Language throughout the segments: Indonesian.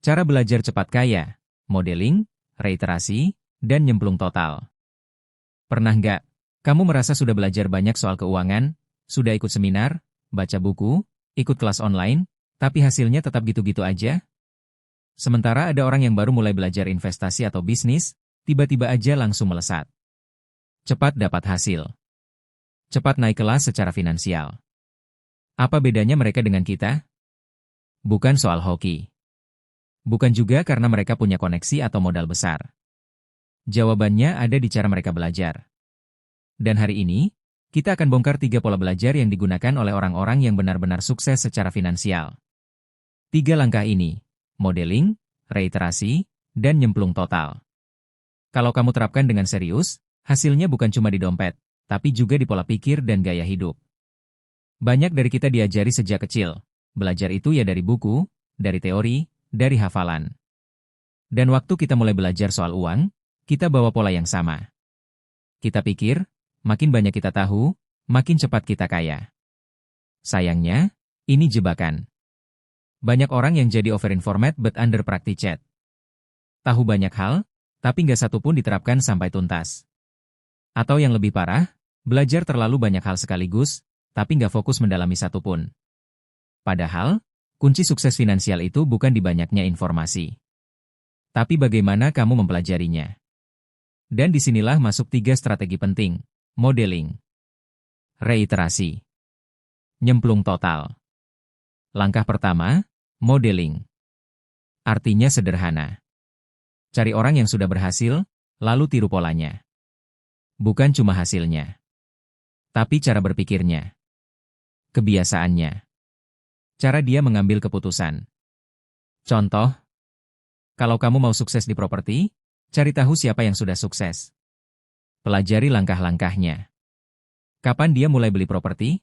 Cara belajar cepat kaya, modeling, reiterasi, dan nyemplung total. Pernah nggak kamu merasa sudah belajar banyak soal keuangan, sudah ikut seminar, baca buku, ikut kelas online, tapi hasilnya tetap gitu-gitu aja? Sementara ada orang yang baru mulai belajar investasi atau bisnis, tiba-tiba aja langsung melesat. Cepat dapat hasil. Cepat naik kelas secara finansial. Apa bedanya mereka dengan kita? Bukan soal hoki. Bukan juga karena mereka punya koneksi atau modal besar. Jawabannya ada di cara mereka belajar. Dan hari ini, kita akan bongkar 3 pola belajar yang digunakan oleh orang-orang yang benar-benar sukses secara finansial. 3 langkah ini, modeling, reiterasi, dan nyemplung total. Kalau kamu terapkan dengan serius, hasilnya bukan cuma di dompet, tapi juga di pola pikir dan gaya hidup. Banyak dari kita diajari sejak kecil. Belajar itu ya dari buku, dari teori, dari hafalan. Dan waktu kita mulai belajar soal uang, kita bawa pola yang sama. Kita pikir, makin banyak kita tahu, makin cepat kita kaya. Sayangnya, ini jebakan. Banyak orang yang jadi overinformed but underpracticed. Tahu banyak hal, tapi nggak satu pun diterapkan sampai tuntas. Atau yang lebih parah, belajar terlalu banyak hal sekaligus, tapi nggak fokus mendalami satu pun. Padahal, kunci sukses finansial itu bukan di banyaknya informasi, tapi bagaimana kamu mempelajarinya. Dan disinilah masuk 3 strategi penting, modeling, reiterasi, nyemplung total. Langkah pertama, modeling. Artinya sederhana. Cari orang yang sudah berhasil, lalu tiru polanya. Bukan cuma hasilnya, tapi cara berpikirnya, kebiasaannya, cara dia mengambil keputusan. Contoh, kalau kamu mau sukses di properti, cari tahu siapa yang sudah sukses. Pelajari langkah-langkahnya. Kapan dia mulai beli properti?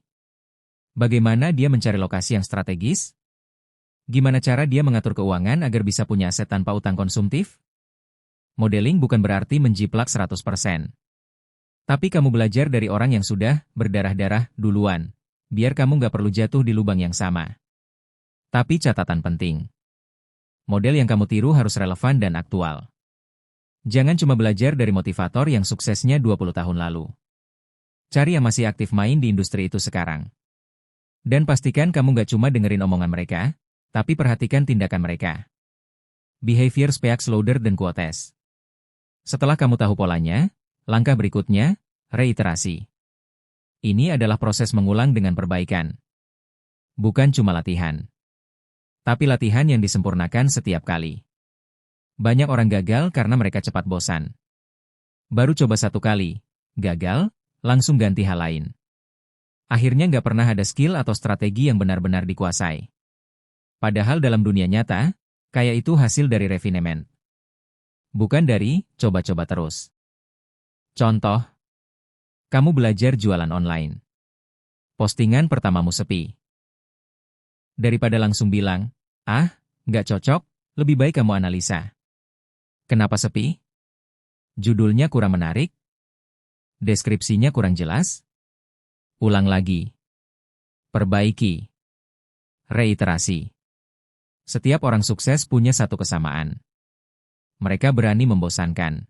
Bagaimana dia mencari lokasi yang strategis? Gimana cara dia mengatur keuangan agar bisa punya aset tanpa utang konsumtif? Modeling bukan berarti menjiplak 100%. Tapi kamu belajar dari orang yang sudah berdarah-darah duluan, biar kamu nggak perlu jatuh di lubang yang sama. Tapi catatan penting. Model yang kamu tiru harus relevan dan aktual. Jangan cuma belajar dari motivator yang suksesnya 20 tahun lalu. Cari yang masih aktif main di industri itu sekarang. Dan pastikan kamu nggak cuma dengerin omongan mereka, tapi perhatikan tindakan mereka. Behavior speaks louder than quotes. Setelah kamu tahu polanya, langkah berikutnya, reiterasi. Ini adalah proses mengulang dengan perbaikan. Bukan cuma latihan, tapi latihan yang disempurnakan setiap kali. Banyak orang gagal karena mereka cepat bosan. Baru coba 1 kali, gagal, langsung ganti hal lain. Akhirnya nggak pernah ada skill atau strategi yang benar-benar dikuasai. Padahal dalam dunia nyata, kaya itu hasil dari refinement. Bukan dari coba-coba terus. Contoh, kamu belajar jualan online. Postingan pertamamu sepi. Daripada langsung bilang, nggak cocok, lebih baik kamu analisa. Kenapa sepi? Judulnya kurang menarik? Deskripsinya kurang jelas? Ulang lagi. Perbaiki. Reiterasi. Setiap orang sukses punya satu kesamaan. Mereka berani membosankan.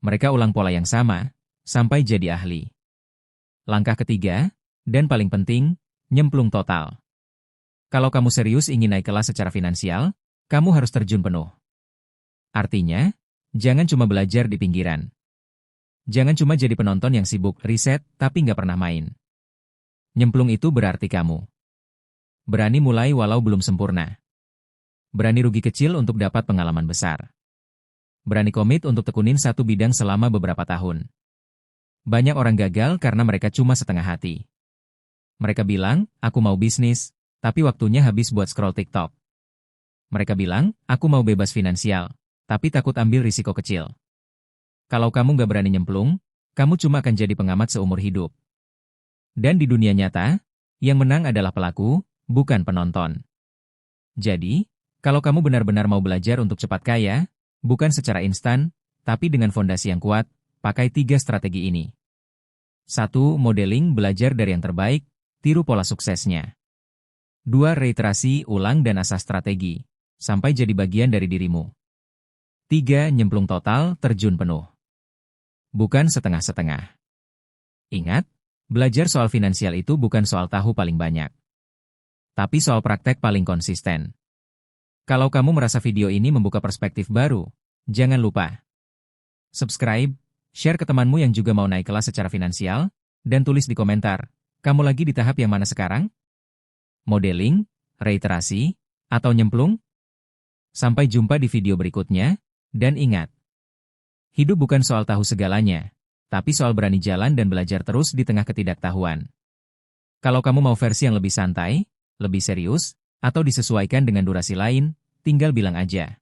Mereka ulang pola yang sama, sampai jadi ahli. Langkah ketiga, dan paling penting, nyemplung total. Kalau kamu serius ingin naik kelas secara finansial, kamu harus terjun penuh. Artinya, jangan cuma belajar di pinggiran. Jangan cuma jadi penonton yang sibuk riset tapi nggak pernah main. Nyemplung itu berarti kamu berani mulai walau belum sempurna. Berani rugi kecil untuk dapat pengalaman besar. Berani komit untuk tekunin satu bidang selama beberapa tahun. Banyak orang gagal karena mereka cuma setengah hati. Mereka bilang, aku mau bisnis, tapi waktunya habis buat scroll TikTok. Mereka bilang, aku mau bebas finansial, tapi takut ambil risiko kecil. Kalau kamu nggak berani nyemplung, kamu cuma akan jadi pengamat seumur hidup. Dan di dunia nyata, yang menang adalah pelaku, bukan penonton. Jadi, kalau kamu benar-benar mau belajar untuk cepat kaya, bukan secara instan, tapi dengan fondasi yang kuat, pakai 3 strategi ini. 1. Modeling, belajar dari yang terbaik, tiru pola suksesnya. 2. Reiterasi, ulang dan asah strategi. sampai jadi bagian dari dirimu. 3. Nyemplung total, terjun penuh. Bukan setengah-setengah. Ingat, belajar soal finansial itu bukan soal tahu paling banyak, tapi soal praktek paling konsisten. Kalau kamu merasa video ini membuka perspektif baru, jangan lupa subscribe, share ke temanmu yang juga mau naik kelas secara finansial, dan tulis di komentar, kamu lagi di tahap yang mana sekarang? Modeling, reiterasi, atau nyemplung? Sampai jumpa di video berikutnya, dan ingat, hidup bukan soal tahu segalanya, tapi soal berani jalan dan belajar terus di tengah ketidaktahuan. Kalau kamu mau versi yang lebih santai, lebih serius, atau disesuaikan dengan durasi lain, tinggal bilang aja.